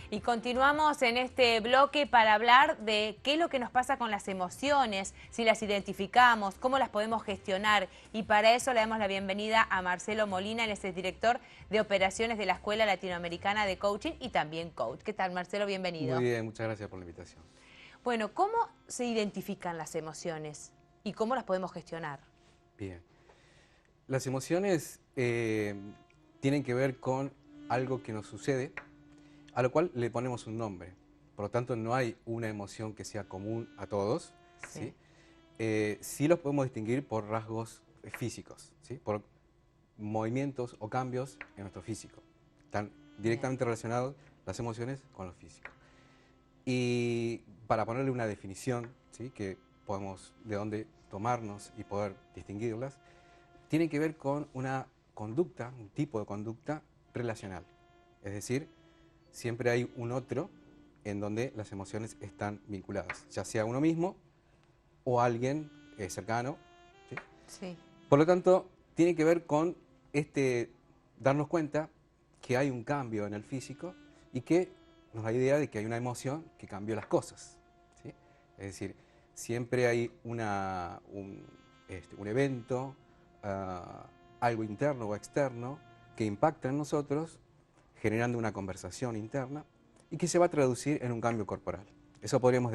Y continuamos en este bloque para hablar de qué es lo que nos pasa con las emociones, si las identificamos, cómo las podemos gestionar. Y para eso le damos la bienvenida a Marcelo Molina, él es el director de operaciones de la Escuela Latinoamericana de Coaching y también coach. ¿Qué tal, Marcelo? Bienvenido. Muy bien, muchas gracias por la invitación. Bueno, ¿cómo se identifican las emociones y cómo las podemos gestionar? Bien. Las emociones tienen que ver con algo que nos sucede, a lo cual le ponemos un nombre. Por lo tanto, no hay una emoción que sea común a todos. Sí. Sí los podemos distinguir por rasgos físicos, ¿sí? Por movimientos o cambios en nuestro físico. Están directamente relacionados las emociones con lo físico. Y para ponerle una definición, ¿sí? Que podemos de dónde tomarnos y poder distinguirlas, tiene que ver con una conducta, un tipo de conducta relacional. Es decir, siempre hay un otro en donde las emociones están vinculadas, ya sea uno mismo o alguien cercano, ¿sí? Sí. Por lo tanto, tiene que ver con darnos cuenta que hay un cambio en el físico y que nos da idea de que hay una emoción que cambió las cosas, ¿sí? Es decir, siempre hay un evento, algo interno o externo que impacta en nosotros, generando una conversación interna y que se va a traducir en un cambio corporal. Eso podríamos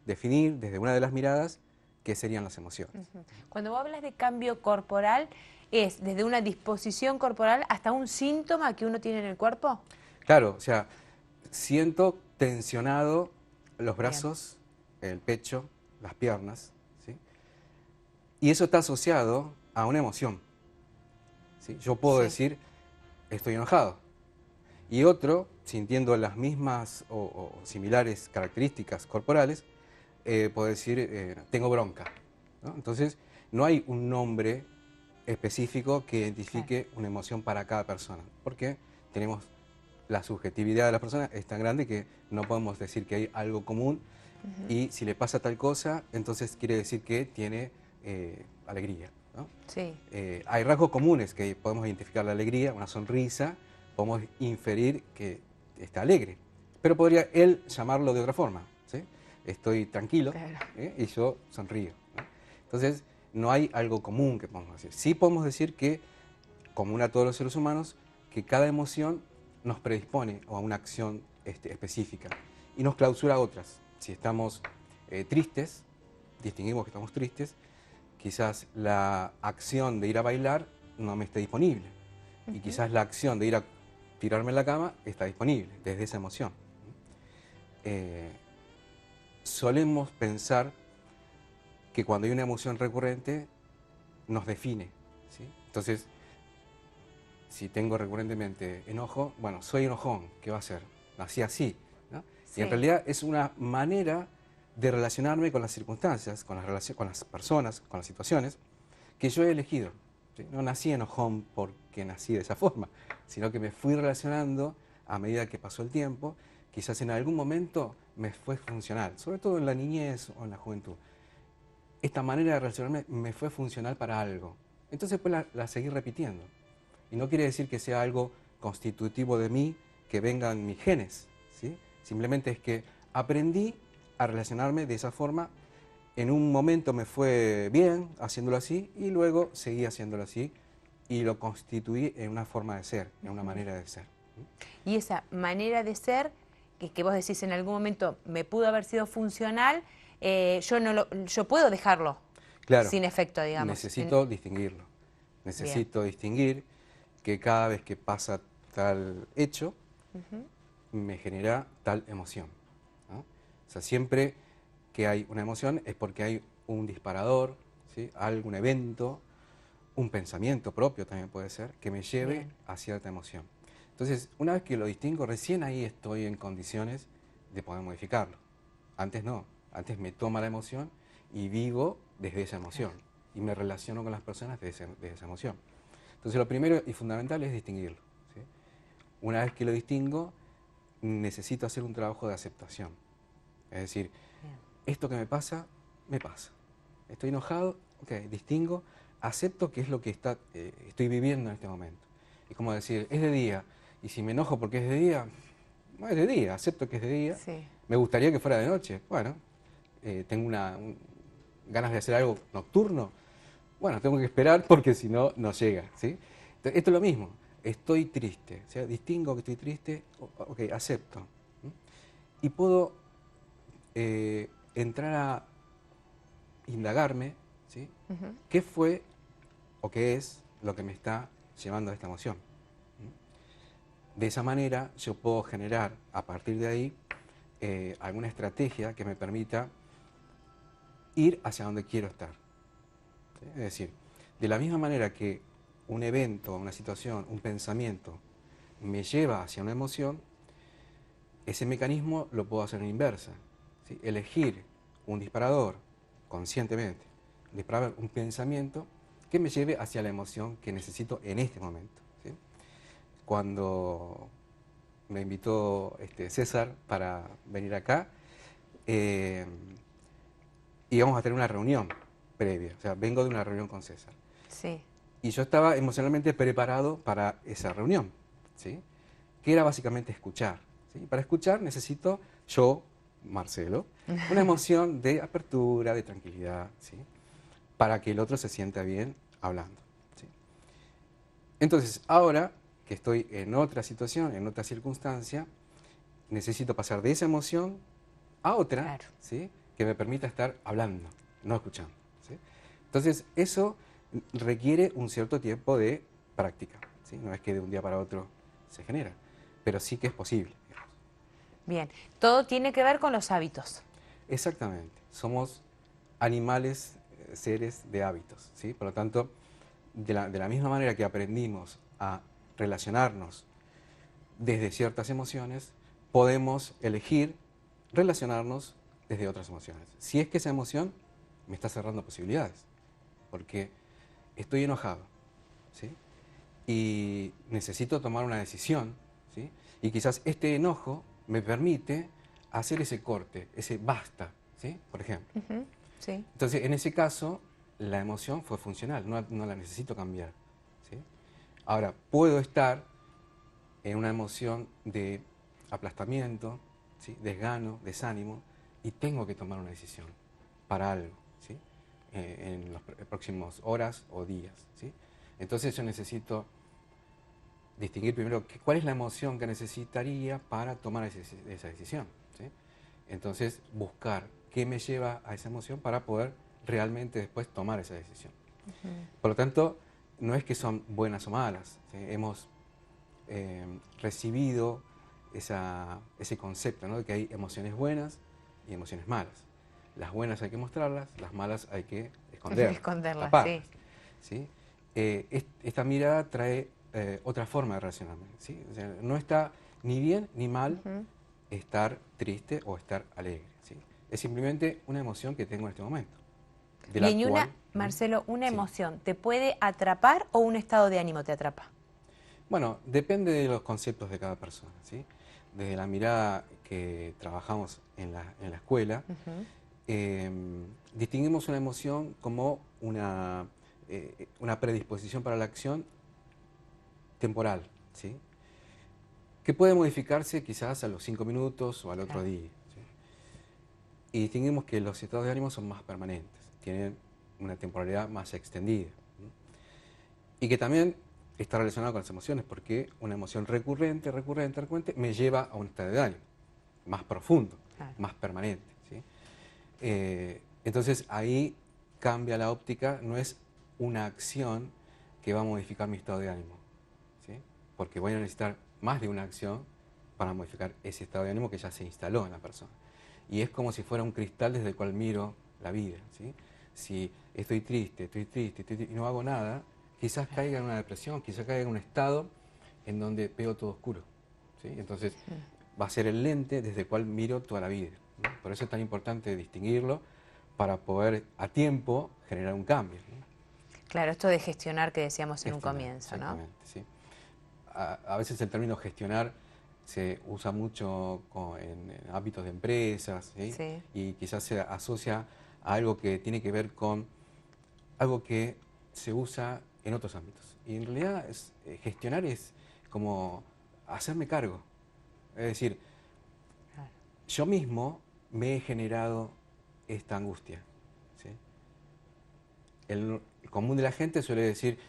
definir desde una de las miradas qué serían las emociones. Cuando vos hablas de cambio corporal, ¿es desde una disposición corporal hasta un síntoma que uno tiene en el cuerpo? Claro, o sea, siento tensionado los Bien. brazos, el pecho, las piernas, ¿sí? Y eso está asociado a una emoción, ¿sí? Yo puedo Sí. decir, estoy enojado, y otro, sintiendo las mismas o similares características corporales, puede decir, tengo bronca, ¿no? Entonces, no hay un nombre específico que identifique una emoción para cada persona, porque tenemos la subjetividad de las personas es tan grande que no podemos decir que hay algo común y si le pasa tal cosa, entonces quiere decir que tiene alegría, ¿no? Sí. Hay rasgos comunes que podemos identificar la alegría, una sonrisa, podemos inferir que está alegre, pero podría él llamarlo de otra forma, ¿sí? Estoy tranquilo, Claro. y yo sonrío, ¿no? Entonces, no hay algo común que podemos decir. Sí podemos decir que, común a todos los seres humanos, que cada emoción nos predispone a una acción específica y nos clausura a otras. Si estamos tristes, distinguimos que estamos tristes, quizás la acción de ir a bailar no me esté disponible y quizás la acción de ir a tirarme en la cama está disponible desde esa emoción. Solemos pensar que cuando hay una emoción recurrente nos define, ¿sí? Entonces, si tengo recurrentemente enojo, bueno, soy enojón, ¿qué va a ser? Nací así, ¿no? Y en Sí. realidad es una manera de relacionarme con las circunstancias, con las personas, con las situaciones que yo he elegido, ¿sí? No nací enojón porque nací de esa forma, sino que me fui relacionando a medida que pasó el tiempo, quizás en algún momento me fue funcional, sobre todo en la niñez o en la juventud. Esta manera de relacionarme me fue funcional para algo. Entonces pues la seguí repitiendo. Y no quiere decir que sea algo constitutivo de mí, que vengan mis genes, ¿sí? Simplemente es que aprendí a relacionarme de esa forma. En un momento me fue bien haciéndolo así y luego seguí haciéndolo así y lo constituí en una forma de ser, en una manera de ser. Y esa manera de ser, que vos decís en algún momento me pudo haber sido funcional, yo puedo dejarlo Claro, sin efecto, digamos. necesito distinguirlo. Bien. Necesito distinguir que cada vez que pasa tal hecho, me genera tal emoción, ¿no? O sea, siempre que hay una emoción es porque hay un disparador, ¿sí? Algún evento, un pensamiento propio también puede ser, que me lleve Bien. a cierta emoción. Entonces, una vez que lo distingo, recién ahí estoy en condiciones de poder modificarlo. Antes no, antes me toma la emoción y vivo desde esa emoción y me relaciono con las personas desde esa emoción. Entonces, lo primero y fundamental es distinguirlo, ¿sí? Una vez que lo distingo, necesito hacer un trabajo de aceptación. Es decir, Bien. esto que me pasa. Estoy enojado, ok, distingo, acepto que es lo que estoy viviendo en este momento. Es como decir, es de día, y si me enojo porque es de día, No, es de día, acepto que es de día. Sí. Me gustaría que fuera de noche. Bueno, tengo ganas de hacer algo nocturno. Bueno, tengo que esperar porque si no, no llega, ¿sí? Entonces, esto es lo mismo. Estoy triste, o sea, distingo que estoy triste, ok, acepto. ¿Mm? Y puedo entrar a indagarme, ¿sí? Ujú. ¿Qué fue o qué es lo que me está llevando a esta emoción? ¿Mm? De esa manera yo puedo generar a partir de ahí alguna estrategia que me permita ir hacia donde quiero estar. ¿Sí? Es decir, de la misma manera que un evento, una situación, un pensamiento me lleva hacia una emoción, ese mecanismo lo puedo hacer en inversa. ¿Sí? Elegir un disparador conscientemente, disparar un pensamiento que me lleve hacia la emoción que necesito en este momento. ¿Sí? Cuando me invitó César para venir acá, íbamos a tener una reunión previa, o sea, vengo de una reunión con César. Sí. Y yo estaba emocionalmente preparado para esa reunión, ¿sí? Que era básicamente escuchar. ¿Sí? Para escuchar necesito yo, Marcelo, una emoción de apertura, de tranquilidad, ¿sí? Para que el otro se sienta bien hablando. ¿Sí? Entonces, ahora que estoy en otra situación, en otra circunstancia, necesito pasar de esa emoción a otra, Claro. ¿sí? Que me permita estar hablando, no escuchando. ¿Sí? Entonces, eso requiere un cierto tiempo de práctica. ¿Sí? No es que de un día para otro se genera, pero sí que es posible. Digamos. Bien. Todo tiene que ver con los hábitos. Exactamente. Somos animales, seres de hábitos. ¿Sí? Por lo tanto, de la misma manera que aprendimos a relacionarnos desde ciertas emociones, podemos elegir relacionarnos desde otras emociones. Si es que esa emoción me está cerrando posibilidades, porque estoy enojado, ¿sí? Y necesito tomar una decisión, ¿sí? Y quizás este enojo me permite hacer ese corte, ese basta, ¿sí? Por ejemplo. Ujú. Sí. Entonces, en ese caso, la emoción fue funcional, no la necesito cambiar, ¿sí? Ahora, puedo estar en una emoción de aplastamiento, ¿sí? Desgano, desánimo, y tengo que tomar una decisión para algo, ¿sí? En las próximas horas o días. ¿Sí? Entonces yo necesito distinguir primero cuál es la emoción que necesitaría para tomar esa decisión. ¿Sí? Entonces buscar qué me lleva a esa emoción para poder realmente después tomar esa decisión. Ujú. Por lo tanto, no es que son buenas o malas. ¿Sí? Hemos recibido ese concepto, ¿no? De que hay emociones buenas y emociones malas. Las buenas hay que mostrarlas, las malas hay que esconderlas, Esconderlas, sí. taparlas. ¿Sí? Esta mirada trae otra forma de relacionarme. ¿Sí? O sea, no está ni bien ni mal Ujú. estar triste o estar alegre. ¿Sí? Es simplemente una emoción que tengo en este momento, de la Bien, y cual... Marcelo, una Sí. emoción, ¿te puede atrapar o un estado de ánimo te atrapa? Bueno, depende de los conceptos de cada persona, ¿sí? Desde la mirada que trabajamos en la escuela, Ujú. eh, distinguimos una emoción como una predisposición para la acción temporal, ¿sí? Que puede modificarse quizás a los 5 minutos o al otro Claro. día. ¿Sí? Y distinguimos que los estados de ánimo son más permanentes, tienen una temporalidad más extendida. ¿Sí? Y que también está relacionado con las emociones, porque una emoción recurrente me lleva a un estado de ánimo más profundo, Claro. más permanente. ¿Sí? Entonces ahí cambia la óptica, no es una acción que va a modificar mi estado de ánimo, ¿sí? Porque voy a necesitar más de una acción para modificar ese estado de ánimo que ya se instaló en la persona. Y es como si fuera un cristal desde el cual miro la vida. ¿Sí? Si estoy triste y no hago nada, quizás caiga en una depresión, quizás caiga en un estado en donde veo todo oscuro. ¿Sí? Entonces va a ser el lente desde el cual miro toda la vida. ¿No? Por eso es tan importante distinguirlo para poder a tiempo generar un cambio. ¿No? Claro, esto de gestionar que decíamos en un Gestionar, comienzo, ¿no? exactamente. ¿Sí? A veces el término gestionar se usa mucho en ámbitos de empresas, ¿sí? Sí. Y quizás se asocia a algo que tiene que ver con algo que se usa en otros ámbitos. Y en realidad gestionar es como hacerme cargo. Es decir, yo mismo me he generado esta angustia, ¿sí? El común de la gente suele decir,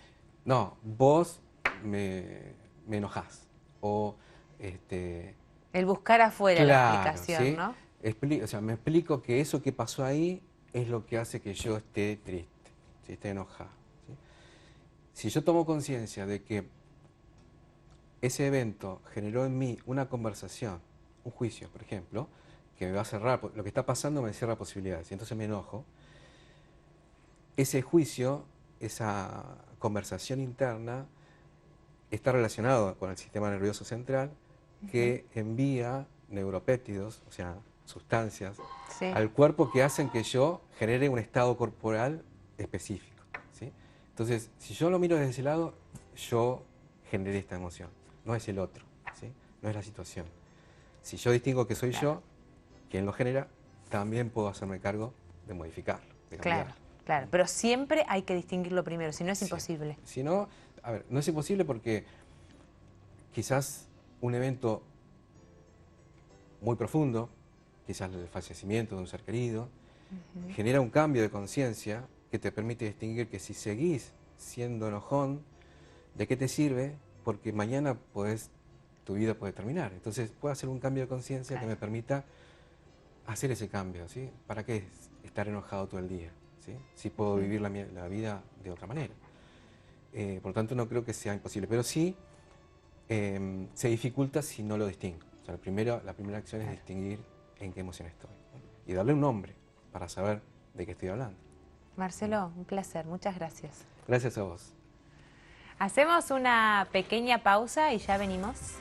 no, vos me enojás. O, el buscar afuera la claro, explicación, ¿sí? ¿no? O sea, me explico que eso que pasó ahí es lo que hace que yo esté triste, ¿sí? Esté enojado, ¿sí? Si yo tomo conciencia de que ese evento generó en mí una conversación, un juicio, por ejemplo, que me va a cerrar, lo que está pasando me cierra posibilidades, y entonces me enojo, ese juicio, esa conversación interna, está relacionado con el sistema nervioso central, que envía neuropéptidos, o sea, sustancias, Sí. al cuerpo que hacen que yo genere un estado corporal específico, ¿sí? Entonces, si yo lo miro desde ese lado, yo generé esta emoción, no es el otro, ¿sí? No es la situación. Si yo distingo que soy yo quien lo genera, también puedo hacerme cargo de modificarlo, de cambiarlo. Claro, pero siempre hay que distinguirlo primero, si no es imposible. Si no, a ver, no es imposible porque quizás un evento muy profundo, quizás el fallecimiento de un ser querido, genera un cambio de conciencia que te permite distinguir que si seguís siendo enojón, ¿de qué te sirve? Porque mañana tu vida puede terminar. Entonces puedo hacer un cambio de conciencia que me permita hacer ese cambio, ¿sí? ¿Para qué estar enojado todo el día? ¿Sí? Si puedo vivir la vida de otra manera. Por lo tanto, no creo que sea imposible, pero sí se dificulta si no lo distingo. O sea, la primera acción es distinguir en qué emoción estoy, ¿no? Y darle un nombre para saber de qué estoy hablando. Marcelo, un placer, muchas gracias. Gracias a vos. Hacemos una pequeña pausa y ya venimos.